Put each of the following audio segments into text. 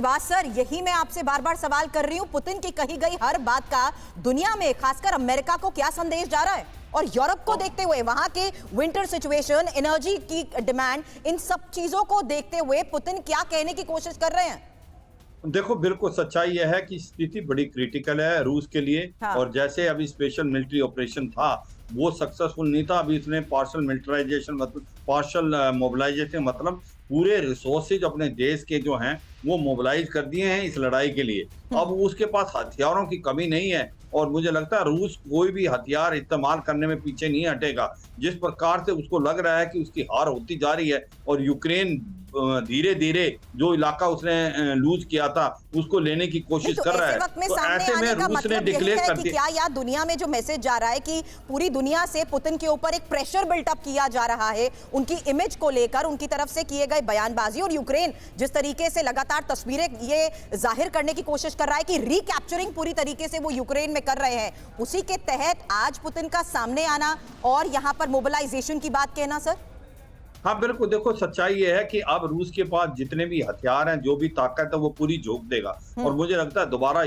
Shrivas sir, यही मैं आपसे बार बार सवाल कर रही हूं, पुतिन की कही गई हर बात का दुनिया में खासकर अमेरिका को क्या संदेश जा रहा है? और यूरोप को देखते हुए, वहां के विंटर सिचुएशन, एनर्जी की डिमांड, इन सब चीजों को देखते हुए पुतिन क्या कहने की कोशिश कर रहे हैं? देखो, बिल्कुल सच्चाई यह है कि स्थिति बड़ी क्रिटिकल है रूस के लिए। हाँ। और जैसे अभी स्पेशल मिलिट्री ऑपरेशन था, वो सक्सेसफुल नहीं था। अभी इसने पार्शियल मिलिटराइजेशन, मतलब पार्शियल मोबिलाइजेशन, मतलब पूरे रिसोर्सेज अपने देश के जो हैं वो मोबिलाइज कर दिए हैं इस लड़ाई के लिए। अब उसके पास हथियारों की कमी नहीं है और मुझे लगता है रूस कोई भी हथियार इस्तेमाल करने में पीछे नहीं हटेगा। जिस प्रकार से उसको लग रहा है कि उसकी हार होती जा रही है और यूक्रेन धीरे धीरे जो इलाका उसने लूज किया था उसको लेने की कोशिश कर रहा है, तो ऐसे में रूस ने डिक्लेयर कर दिया। क्या या दुनिया में जो मैसेज जा रहा है कि पूरी दुनिया से पुतिन के ऊपर एक प्रेशर बिल्टअप किया जा रहा है उनकी इमेज को लेकर, उनकी तरफ से किए गए बयानबाजी, और यूक्रेन जिस तरीके से लगातार तस्वीरें ये जाहिर करने की कोशिश कर रहा है कि रिकैप्चरिंग पूरी तरीके से वो यूक्रेन में कर रहे हैं, उसी के तहत आज पुतिन का सामने आना और यहां पर मोबिलाइजेशन की बात कहना। सर हाँ बिल्कुल, देखो सच्चाई ये है कि अब रूस के पास जितने भी हथियार हैं, जो भी ताकत है, वो पूरी झोंक देगा और मुझे लगता है दोबारा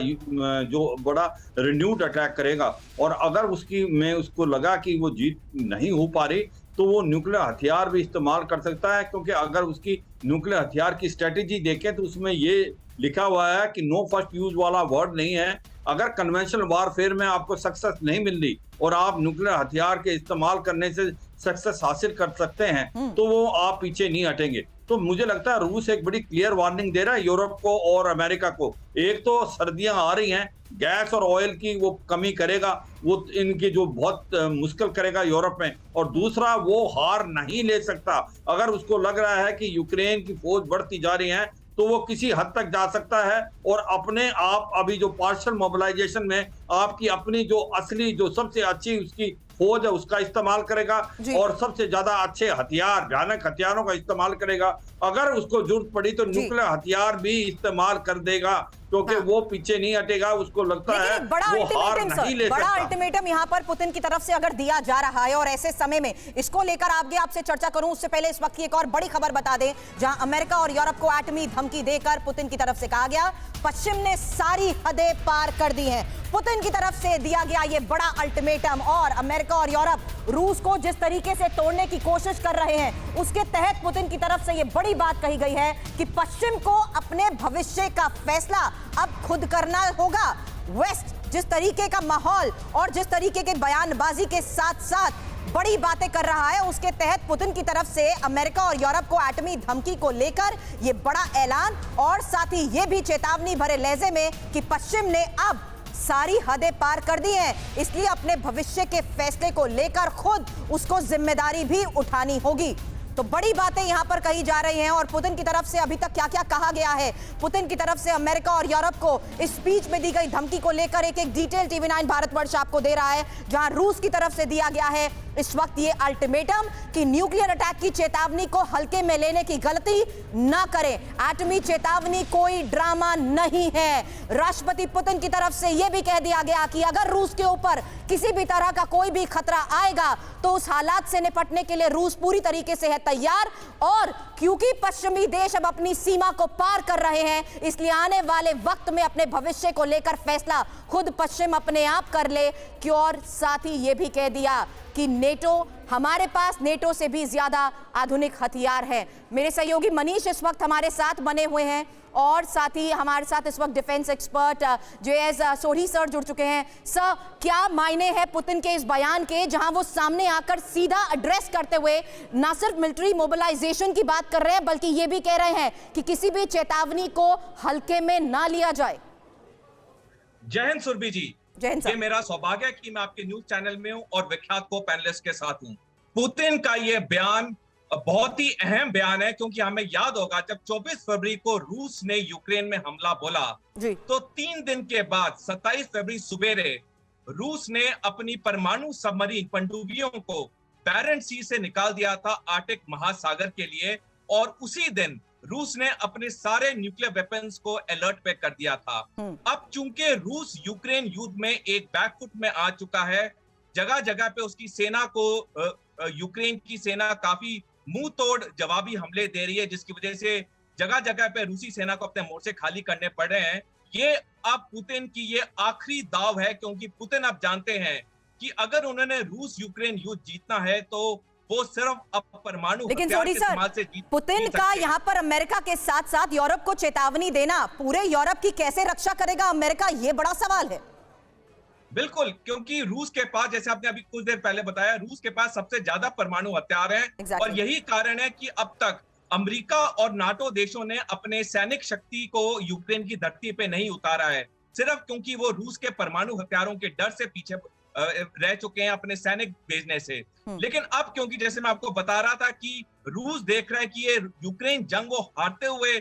जो बड़ा रिन्यूड अटैक करेगा। और अगर उसको लगा कि वो जीत नहीं हो पा रही तो वो न्यूक्लियर हथियार भी इस्तेमाल कर सकता है, क्योंकि अगर उसकी न्यूक्लियर हथियार की स्ट्रेटेजी देखें तो उसमें ये लिखा हुआ है कि नो फर्स्ट यूज वाला वर्ड नहीं है। अगर कन्वेंशनल वारफेयर में आपको सक्सेस नहीं मिल रही और आप न्यूक्लियर हथियार के इस्तेमाल करने से सक्सेस हासिल कर सकते हैं तो वो आप पीछे नहीं हटेंगे। तो मुझे लगता है रूस एक बड़ी क्लियर वार्निंग दे रहा है यूरोप को और अमेरिका को। एक तो सर्दियां आ रही हैं, गैस और ऑयल की वो कमी करेगा, वो इनकी जो बहुत मुश्किल करेगा यूरोप में। और दूसरा, वो हार नहीं ले सकता। अगर उसको लग रहा है कि यूक्रेन की फौज बढ़ती जा रही है तो वो किसी हद तक जा सकता है और अपने आप अभी जो पार्शियल मोबिलाइजेशन में आपकी अपनी जो असली, जो सबसे अच्छी उसकी फौज है उसका इस्तेमाल करेगा और सबसे ज्यादा अच्छे हथियार, भयानक हथियारों का इस्तेमाल करेगा। अगर उसको जरूरत पड़ी तो न्यूक्लियर हथियार भी इस्तेमाल कर देगा, क्योंकि वो पीछे नहीं हटेगा। उसको लगता है वो हार नहीं ले सकता। बड़ा अल्टीमेटम यहाँ पर पुतिन की तरफ से अगर दिया जा रहा है और ऐसे समय में इसको लेकर आगे आपसे चर्चा करूं, उससे पहले इस वक्त की एक और बड़ी खबर बता दें, जहां अमेरिका और यूरोप को एटमी धमकी देकर पुतिन की तरफ से कहा गया पश्चिम ने सारी हदें पार कर दी हैं। पुतिन की तरफ से दिया गया ये बड़ा अल्टीमेटम और अमेरिका और यूरोप रूस को जिस तरीके से तोड़ने की कोशिश कर रहे हैं, उसके तहत पुतिन की तरफ से ये बड़ी बात कही गई है कि पश्चिम को अपने भविष्य का फैसला अब खुद करना होगा। वेस्ट जिस तरीके का माहौल और जिस तरीके के बयानबाजी के साथ साथ बड़ी बातें कर रहा है, उसके तहत पुतिन की तरफ से अमेरिका और यूरोप को एटमी धमकी को लेकर यह बड़ा ऐलान और साथ ही यह भी चेतावनी भरे लहजे में कि पश्चिम ने अब सारी हदें पार कर दी हैं, इसलिए अपने भविष्य के फैसले को लेकर खुद उसको जिम्मेदारी भी उठानी होगी। तो बड़ी बातें यहां पर कही जा रही हैं और पुतिन की तरफ से अभी तक क्या क्या कहा गया है, पुतिन की तरफ से अमेरिका और यूरोप को इस स्पीच में दी गई धमकी को लेकर एक एक डिटेल टीवी9 भारतवर्ष आपको दे रहा है, जहां रूस की तरफ से दिया गया है इस वक्त ये अल्टीमेटम कि न्यूक्लियर अटैक की चेतावनी को हल्के में लेने की गलती ना करें। एटमी चेतावनी कोई ड्रामा नहीं है। राष्ट्रपति पुतिन की तरफ से यह भी कह दिया गया कि अगर रूस के ऊपर किसी भी तरह का कोई भी खतरा आएगा तो उस हालात से निपटने के लिए रूस पूरी तरीके से है तैयार। और क्योंकि पश्चिमी देश अब अपनी सीमा को पार कर रहे हैं, इसलिए आने वाले वक्त में अपने भविष्य को लेकर फैसला खुद पश्चिम अपने आप कर ले। और साथ ही यह भी कह दिया कि नेटो, हमारे पास नेटो से भी ज्यादा आधुनिक हथियार है। मेरे सहयोगी मनीष इस वक्त हमारे साथ बने हुए हैं और साथ ही हमारे साथ इस वक्त defence expert JS. Sodhi sir जुड़ चुके हैं। सर, क्या मायने हैं पुतिन के इस बयान के, जहां वो सामने आकर सीधा एड्रेस करते हुए ना सिर्फ मिलिट्री मोबिलाइजेशन की बात कर रहे हैं बल्कि ये भी कह रहे हैं कि किसी भी चेतावनी को हल्के में ना लिया जाए? जय हिंद सुरभि जी। ये मेरा सौभाग्य है कि मैं आपके न्यूज चैनल में हूं और विख्यात को पैनलिस्ट के साथ हूं। पुतिन का ये बयान बहुत ही अहम बयान है, क्योंकि हमें याद होगा जब 24 फरवरी को रूस ने यूक्रेन में हमला बोला तो 3 दिन के बाद 27 फरवरी सुबेरे रूस ने अपनी परमाणु सबमरीन पनडुब्बियों को बैरेंट सी से निकाल दिया था आर्कटिक महासागर के लिए। और उसी दिन रूस ने अपने सारे न्यूक्लियर वेपन्स को अलर्ट पे कर दिया था। अब चूंकि रूस यूक्रेन युद्ध में एक बैकफुट में आ चुका है, जगह जगह पे उसकी सेना को यूक्रेन की सेना काफी मुंह तोड़ जवाबी हमले दे रही है, जिसकी वजह से जगह जगह पे रूसी सेना को अपने मोर्चे खाली करने पड़ रहे हैं, ये अब पुतिन की ये आखिरी दाव है, क्योंकि पुतिन अब जानते हैं कि अगर उन्होंने रूस यूक्रेन युद्ध जीतना है तो वो सिर्फ अब परमाणु हथियार के इस्तेमाल से जीत पुतिन का यहाँ पर अमेरिका के साथ साथ यूरोप को चेतावनी देना पूरे यूरोप की कैसे रक्षा करेगा अमेरिका, ये बड़ा सवाल है। बिल्कुल, क्योंकि रूस के पास, जैसे आपने अभी कुछ देर पहले बताया, रूस के पास सबसे ज्यादा परमाणु हथियार हैं और यही कारण है कि अब तक अमेरिका और नाटो देशों ने अपने सैनिक शक्ति को यूक्रेन की धरती पे नहीं उतारा है, सिर्फ क्योंकि वो रूस के परमाणु हथियारों के डर से पीछे रह चुके हैं अपने सैनिक भेजने से। लेकिन अब क्योंकि जैसे मैं आपको बता रहा था कि रूस देख रहा है कि ये यूक्रेन जंग वो हारते हुए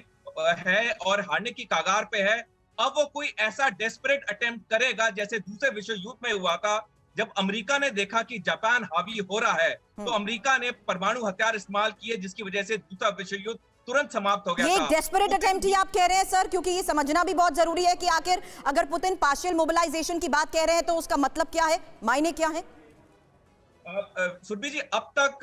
है और हारने की कगार पे है, अब वो कोई ऐसा डेस्परेट अटेम्प्ट करेगा जैसे दूसरे विश्व युद्ध में हुआ था, जब अमेरिका ने देखा कि जापान हावी हो रहा है तो अमेरिका ने परमाणु हथियार इस्तेमाल किए, जिसकी वजह से दूसरा विश्व युद्ध तुरंत समाप्त हो गया था। ये डेस्परेट अटेम्प्ट ही आप कह रहे हैं सर, क्योंकि ये समझना भी बहुत जरूरी है कि आखिर अगर पुतिन पार्शियल मोबिलाइजेशन की बात कह रहे हैं तो उसका मतलब क्या है, मायने क्या है? सुरभि जी, अब तक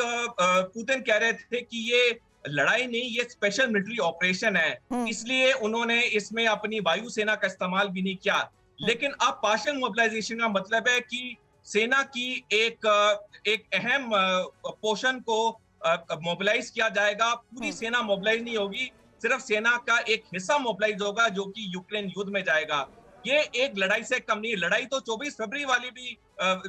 पुतिन कह रहे थे कि ये लड़ाई नहीं, ये स्पेशल मिलिट्री ऑपरेशन है, इसलिए उन्होंने इसमें अपनी वायुसेना का इस्तेमाल भी नहीं किया। लेकिन अब पार्शियल मोबिलाइजेशन का मतलब है कि सेना की एक अहम पोर्शन को मोबिलाइज किया जाएगा, पूरी सेना मोबिलाइज नहीं होगी, सिर्फ सेना का एक हिस्सा मोबिलाइज होगा जो कि यूक्रेन युद्ध में जाएगा। ये एक लड़ाई से कम नहीं, लड़ाई तो 24 फरवरी वाली भी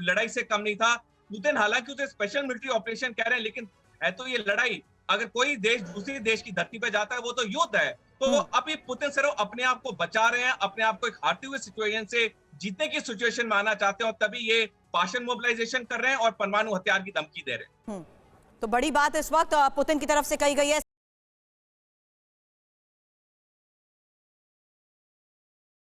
लड़ाई से कम नहीं था। पुतिन हालांकि उसे स्पेशल मिलिट्री ऑपरेशन कह रहे हैं, लेकिन है तो ये लड़ाई। अगर कोई देश दूसरे देश की धरती पे जाता है वो तो युद्ध है। तो अभी पुतिन सिर्फ अपने आप को बचा रहे हैं, अपने आप को एक हारते हुए सिचुएशन से जीतने की सिचुएशन में आना चाहते हैं, और तभी ये पार्शियल मोबिलाइजेशन कर रहे हैं और परमाणु हथियार की धमकी दे रहे हैं। तो बड़ी बात इस वक्त पुतिन की तरफ से कही गई है।